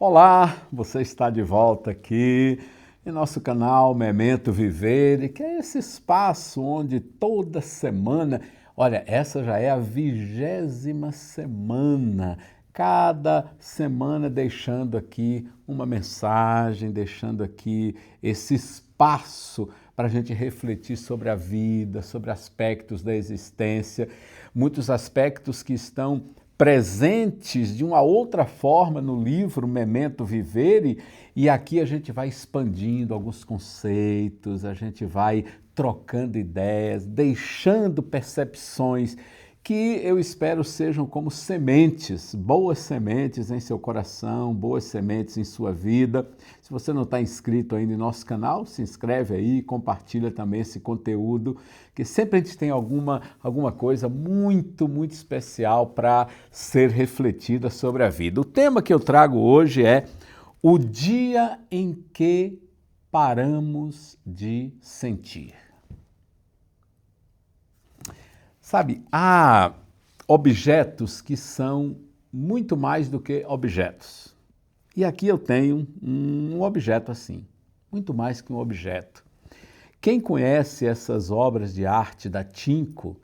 Olá, você está de volta aqui em nosso canal Memento Vivere, que é esse espaço onde toda semana, olha, essa já é a 20ª semana, cada semana deixando aqui uma mensagem, deixando aqui esse espaço para a gente refletir sobre a vida, sobre aspectos da existência, muitos aspectos que estão presentes de uma outra forma no livro Memento Vivere, e aqui a gente vai expandindo alguns conceitos, a gente vai trocando ideias, deixando percepções que eu espero sejam como sementes, boas sementes em seu coração, boas sementes em sua vida. Se você não está inscrito ainda em nosso canal, se inscreve aí, compartilha também esse conteúdo, que sempre a gente tem alguma coisa muito especial para ser refletida sobre a vida. O tema que eu trago hoje é o dia em que paramos de sentir. Sabe, há objetos que são muito mais do que objetos. E aqui eu tenho um objeto assim, muito mais que um objeto. Quem conhece essas obras de arte da Tinko,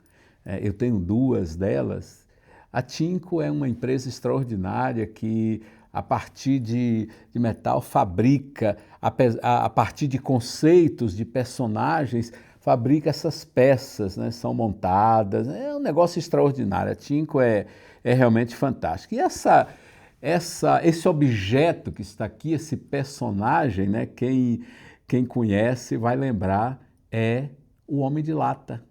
eu tenho duas delas, a Tinko é uma empresa extraordinária que, a partir de metal, fabrica, a partir de conceitos, de personagens, fabrica essas peças, né? São montadas, é um negócio extraordinário. A Tinko é realmente fantástico. E esse objeto que está aqui, esse personagem, né? Quem conhece vai lembrar, é o Homem de Lata,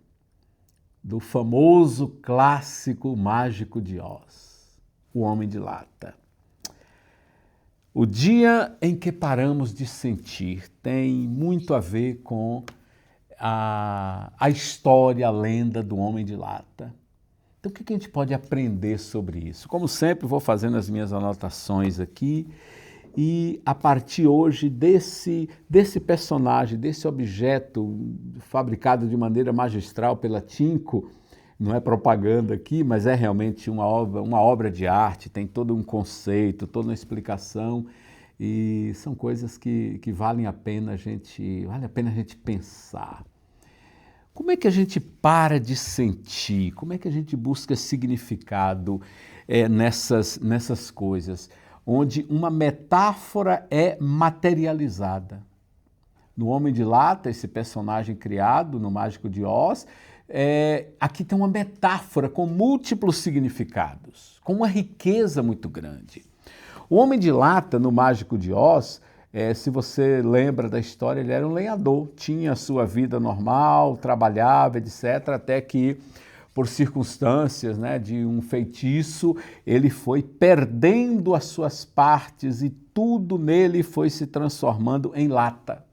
do famoso clássico mágico de Oz, o Homem de Lata. O dia em que paramos de sentir tem muito a ver com a história, a lenda do Homem de Lata. Então, o que a gente pode aprender sobre isso? Como sempre, vou fazendo as minhas anotações aqui e, a partir hoje desse personagem, desse objeto fabricado de maneira magistral pela Tinko, não é propaganda aqui, mas é realmente uma obra de arte, tem todo um conceito, toda uma explicação, e são coisas que vale a pena a gente pensar. Como é que a gente para de sentir? Como é que a gente busca significado nessas coisas, onde uma metáfora é materializada? No Homem de Lata, esse personagem criado no Mágico de Oz, aqui tem uma metáfora com múltiplos significados, com uma riqueza muito grande. O Homem de Lata, no Mágico de Oz, se você lembra da história, ele era um lenhador, tinha a sua vida normal, trabalhava, etc., até que, por circunstâncias, né, de um feitiço, ele foi perdendo as suas partes e tudo nele foi se transformando em lata,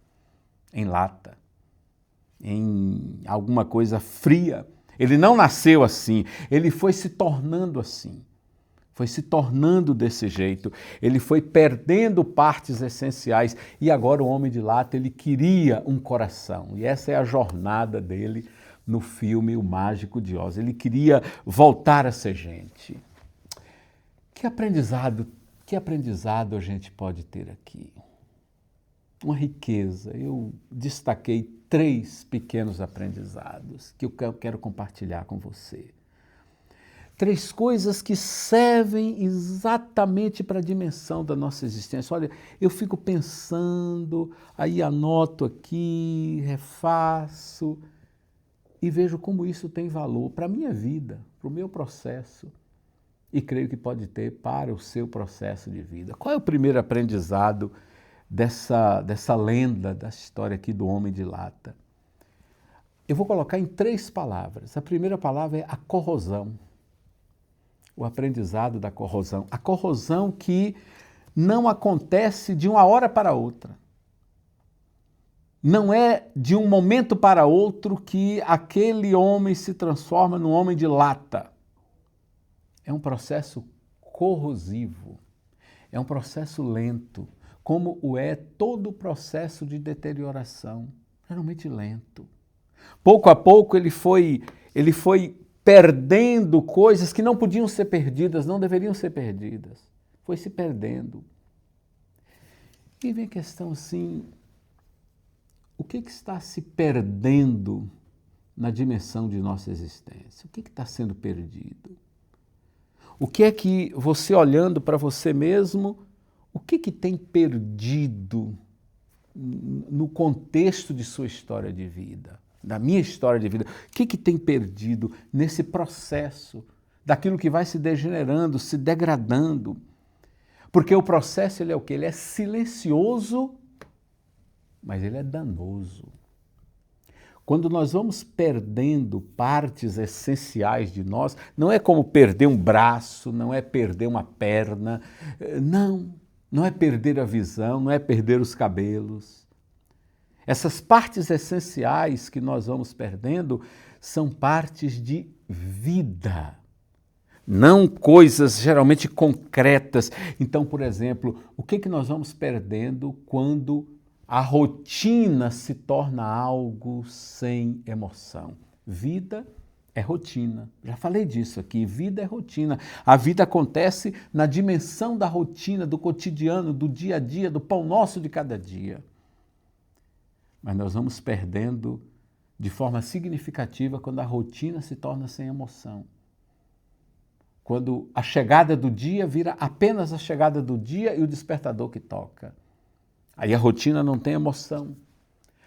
em alguma coisa fria. Ele não nasceu assim, ele foi se tornando assim. Foi se tornando desse jeito, ele foi perdendo partes essenciais e agora o Homem de Lata, ele queria um coração. E essa é a jornada dele no filme O Mágico de Oz. Ele queria voltar a ser gente. Que aprendizado a gente pode ter aqui? Uma riqueza. Eu destaquei 3 pequenos aprendizados que eu quero compartilhar com você. 3 coisas que servem exatamente para a dimensão da nossa existência. Olha, eu fico pensando, aí anoto aqui, refaço e vejo como isso tem valor para a minha vida, para o meu processo e creio que pode ter para o seu processo de vida. Qual é o primeiro aprendizado dessa lenda, dessa história aqui do Homem de Lata? Eu vou colocar em 3 palavras. A primeira palavra é a corrosão. O aprendizado da corrosão. A corrosão que não acontece de uma hora para outra. Não é de um momento para outro que aquele homem se transforma num homem de lata. É um processo corrosivo. É um processo lento, como o é todo o processo de deterioração. Geralmente lento. Pouco a pouco ele foi perdendo coisas que não podiam ser perdidas, não deveriam ser perdidas. Foi se perdendo. E vem a questão assim, o que está se perdendo na dimensão de nossa existência? O que está sendo perdido? O que é que você olhando para você mesmo, o que tem perdido no contexto de sua história de vida, da minha história de vida? O que tem perdido nesse processo daquilo que vai se degenerando, se degradando? Porque o processo ele é o quê? Ele é silencioso, mas ele é danoso. Quando nós vamos perdendo partes essenciais de nós, não é como perder um braço, não é perder uma perna, não é perder a visão, não é perder os cabelos. Essas partes essenciais que nós vamos perdendo são partes de vida, não coisas geralmente concretas. Então, por exemplo, o que nós vamos perdendo quando a rotina se torna algo sem emoção? Vida é rotina. Já falei disso aqui. Vida é rotina. A vida acontece na dimensão da rotina, do cotidiano, do dia a dia, do pão nosso de cada dia. Mas nós vamos perdendo de forma significativa quando a rotina se torna sem emoção. Quando a chegada do dia vira apenas a chegada do dia e o despertador que toca. Aí a rotina não tem emoção,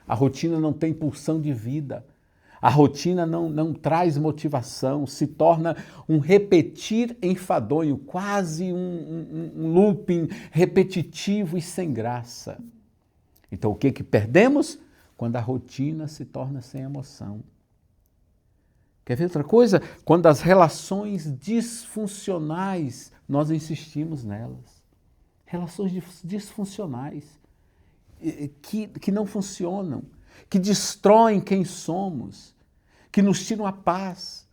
a rotina não tem pulsão de vida, a rotina não traz motivação, se torna um repetir enfadonho, quase um looping repetitivo e sem graça. Então o que perdemos? Quando a rotina se torna sem emoção. Quer ver outra coisa? Quando as relações disfuncionais, nós insistimos nelas. Relações disfuncionais, que não funcionam, que destroem quem somos, que nos tiram a paz,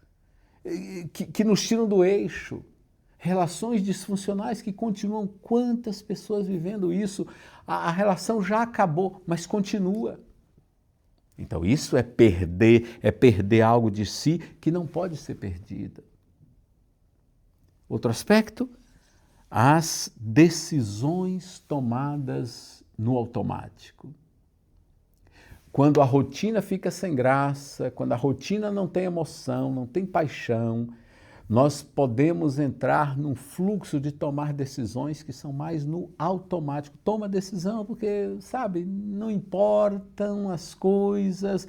que nos tiram do eixo. Relações disfuncionais que continuam. Quantas pessoas vivendo isso? A relação já acabou, mas continua. Então isso é perder algo de si que não pode ser perdido. Outro aspecto, as decisões tomadas no automático. Quando a rotina fica sem graça, quando a rotina não tem emoção, não tem paixão, nós podemos entrar num fluxo de tomar decisões que são mais no automático. Toma decisão porque, sabe, não importam as coisas,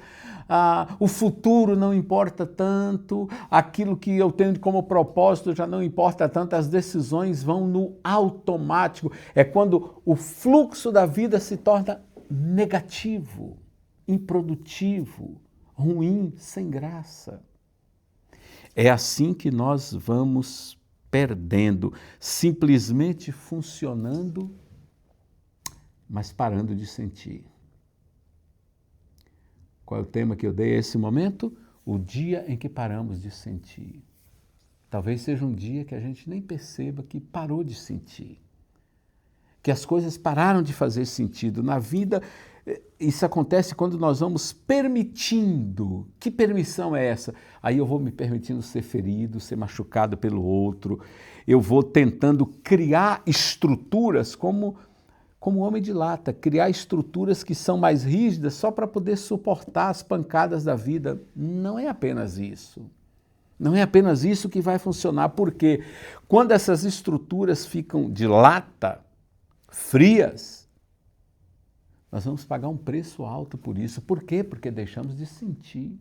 o futuro não importa tanto, aquilo que eu tenho como propósito já não importa tanto, as decisões vão no automático. É quando o fluxo da vida se torna negativo, improdutivo, ruim, sem graça. É assim que nós vamos perdendo, simplesmente funcionando, mas parando de sentir. Qual é o tema que eu dei a esse momento? O dia em que paramos de sentir. Talvez seja um dia que a gente nem perceba que parou de sentir, que as coisas pararam de fazer sentido. Na vida, isso acontece quando nós vamos permitindo. Que permissão é essa? Aí eu vou me permitindo ser ferido, ser machucado pelo outro. Eu vou tentando criar estruturas como homem de lata, criar estruturas que são mais rígidas só para poder suportar as pancadas da vida. Não é apenas isso. Não é apenas isso que vai funcionar, porque quando essas estruturas ficam de lata, frias, nós vamos pagar um preço alto por isso. Por quê? Porque deixamos de sentir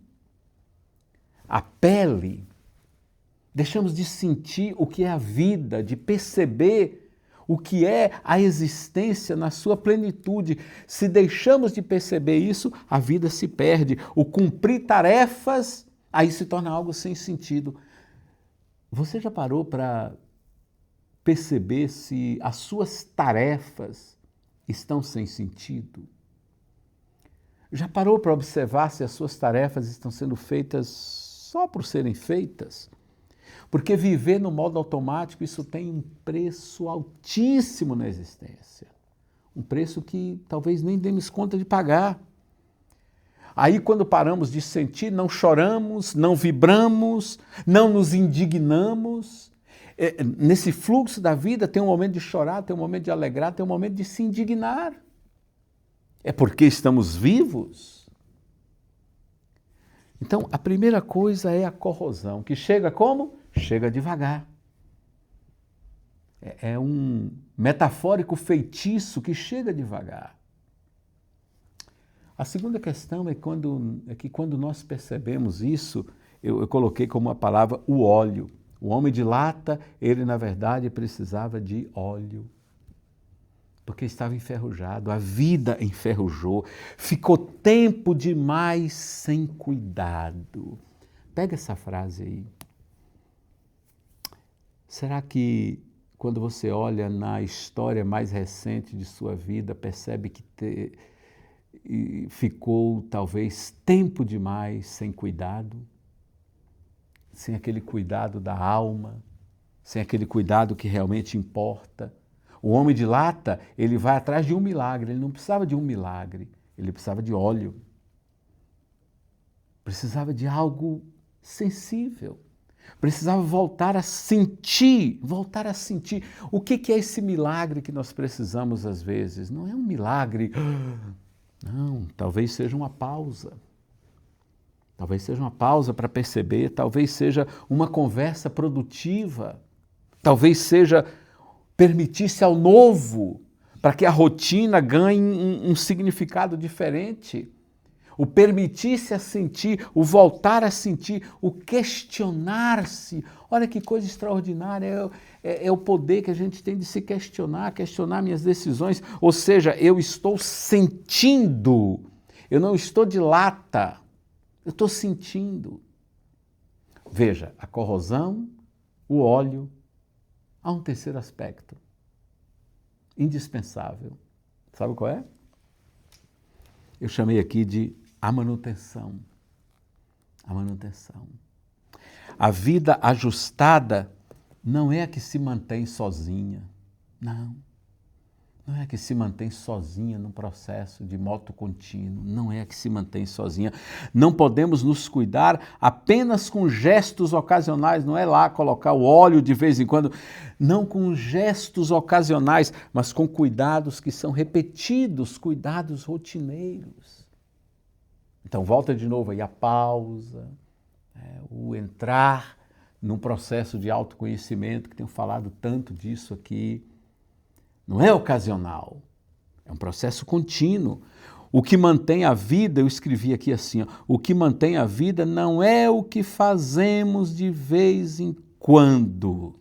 a pele, deixamos de sentir o que é a vida, de perceber o que é a existência na sua plenitude. Se deixamos de perceber isso, a vida se perde. O cumprir tarefas, aí se torna algo sem sentido. Você já parou para perceber se as suas tarefas estão sem sentido? Já parou para observar se as suas tarefas estão sendo feitas só por serem feitas? Porque viver no modo automático, isso tem um preço altíssimo na existência. Um preço que talvez nem demos conta de pagar. Aí, quando paramos de sentir, não choramos, não vibramos, não nos indignamos. Nesse fluxo da vida tem um momento de chorar, tem um momento de alegrar, tem um momento de se indignar. É porque estamos vivos. Então, a primeira coisa é a corrosão, que chega como? Chega devagar. É um metafórico feitiço que chega devagar. A segunda questão é que quando nós percebemos isso, eu coloquei como uma palavra o óleo. O homem de lata, ele na verdade precisava de óleo, porque estava enferrujado, a vida enferrujou, ficou tempo demais sem cuidado. Pega essa frase aí. Será que quando você olha na história mais recente de sua vida, percebe que ficou talvez tempo demais sem cuidado? Sem aquele cuidado da alma, sem aquele cuidado que realmente importa. O homem de lata, ele vai atrás de um milagre, ele não precisava de um milagre, ele precisava de óleo. Precisava de algo sensível. Precisava voltar a sentir. O que é esse milagre que nós precisamos às vezes? Não é um milagre, não, talvez seja uma pausa. Talvez seja uma pausa para perceber, talvez seja uma conversa produtiva, talvez seja permitir-se ao novo, para que a rotina ganhe um significado diferente. O permitir-se a sentir, o voltar a sentir, o questionar-se. Olha que coisa extraordinária, é o poder que a gente tem de se questionar minhas decisões. Ou seja, eu estou sentindo, eu não estou de lata. Eu estou sentindo. Veja, a corrosão, o óleo, há um terceiro aspecto, indispensável. Sabe qual é? Eu chamei aqui de a manutenção. A manutenção. A vida ajustada não é a que se mantém sozinha. Não. Não é a que se mantém sozinha num processo de moto contínuo, não é a que se mantém sozinha. Não podemos nos cuidar apenas com gestos ocasionais, não é lá colocar o óleo de vez em quando, não com gestos ocasionais, mas com cuidados que são repetidos, cuidados rotineiros. Então volta de novo aí a pausa, o entrar num processo de autoconhecimento, que tenho falado tanto disso aqui. Não é ocasional, é um processo contínuo. O que mantém a vida, eu escrevi aqui assim, ó, o que mantém a vida não é o que fazemos de vez em quando,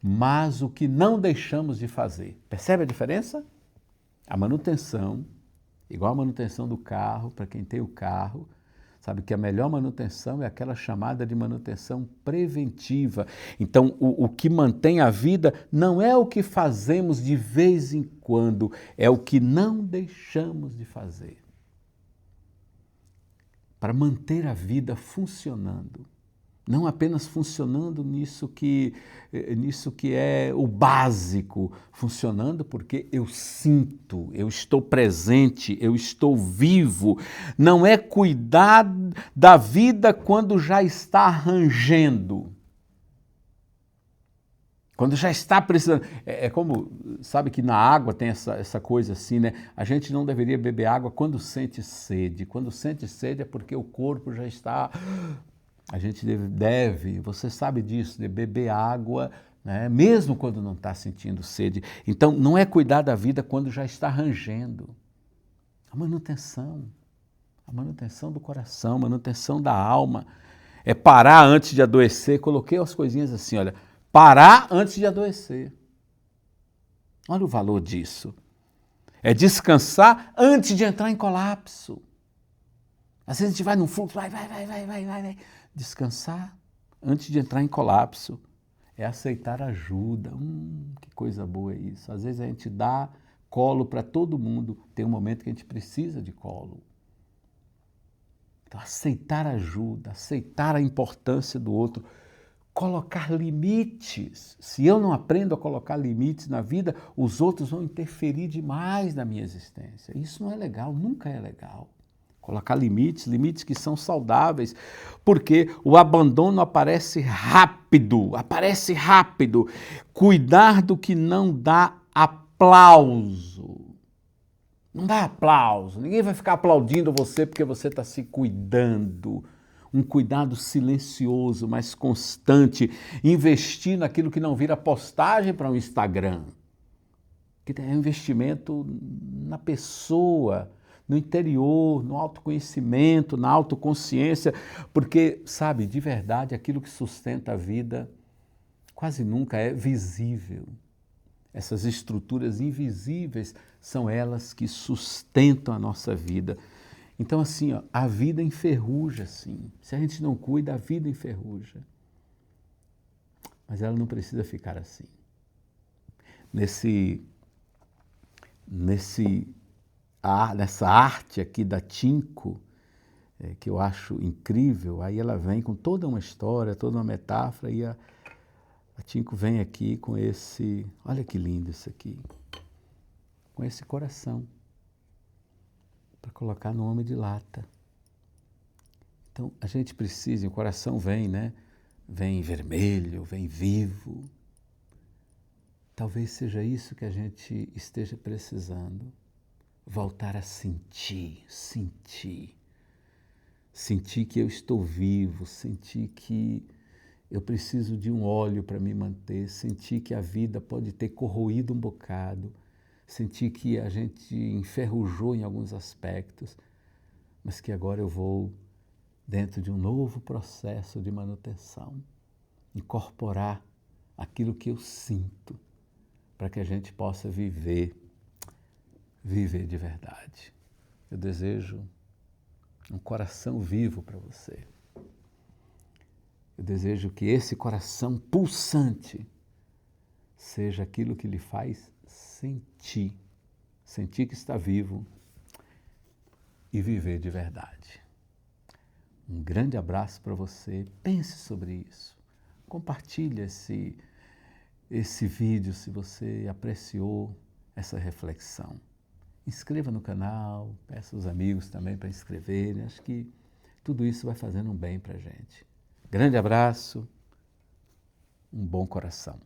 mas o que não deixamos de fazer. Percebe a diferença? A manutenção, igual a manutenção do carro, para quem tem o carro, sabe que a melhor manutenção é aquela chamada de manutenção preventiva. Então, o que mantém a vida não é o que fazemos de vez em quando, é o que não deixamos de fazer. Para manter a vida funcionando. Não apenas funcionando nisso que é o básico, funcionando porque eu sinto, eu estou presente, eu estou vivo. Não é cuidar da vida quando já está rangendo. Quando já está precisando. É como, sabe que na água tem essa coisa assim, né? A gente não deveria beber água quando sente sede. Quando sente sede é porque o corpo já está... A gente deve, você sabe disso, de beber água, né, mesmo quando não está sentindo sede. Então, não é cuidar da vida quando já está rangendo. A manutenção do coração, a manutenção da alma. É parar antes de adoecer. Coloquei as coisinhas assim, olha, parar antes de adoecer. Olha o valor disso. É descansar antes de entrar em colapso. Às vezes a gente vai num fluxo, vai. Descansar antes de entrar em colapso. É aceitar ajuda. Que coisa boa é isso. Às vezes a gente dá colo para todo mundo. Tem um momento que a gente precisa de colo. Então, aceitar ajuda, aceitar a importância do outro. Colocar limites. Se eu não aprendo a colocar limites na vida, os outros vão interferir demais na minha existência. Isso não é legal, nunca é legal. Colocar limites, limites que são saudáveis, porque o abandono aparece rápido, aparece rápido. Cuidar do que não dá aplauso. Não dá aplauso, ninguém vai ficar aplaudindo você porque você está se cuidando. Um cuidado silencioso, mas constante. Investir naquilo que não vira postagem para um Instagram. Que é um investimento na pessoa, no interior, no autoconhecimento, na autoconsciência, porque, sabe, de verdade, aquilo que sustenta a vida quase nunca é visível. Essas estruturas invisíveis são elas que sustentam a nossa vida. Então, assim, ó, a vida enferruja, sim. Se a gente não cuida, a vida enferruja. Mas ela não precisa ficar assim. Nessa arte aqui da Tinko, que eu acho incrível, aí ela vem com toda uma história, toda uma metáfora, e a Tinko vem aqui com esse, olha que lindo isso aqui, com esse coração, para colocar no homem de lata. Então, a gente precisa, o coração vem, né? Vem vermelho, vem vivo. Talvez seja isso que a gente esteja precisando. Voltar a sentir, sentir. Sentir que eu estou vivo, sentir que eu preciso de um óleo para me manter, sentir que a vida pode ter corroído um bocado, sentir que a gente enferrujou em alguns aspectos, mas que agora eu vou, dentro de um novo processo de manutenção, incorporar aquilo que eu sinto, para que a gente possa viver de verdade. Eu desejo um coração vivo para você. Eu desejo que esse coração pulsante seja aquilo que lhe faz sentir, sentir que está vivo e viver de verdade. Um grande abraço para você, pense sobre isso, compartilhe esse vídeo se você apreciou essa reflexão. Inscreva no canal, peça aos amigos também para inscreverem, acho que tudo isso vai fazendo um bem para a gente. Grande abraço, um bom coração.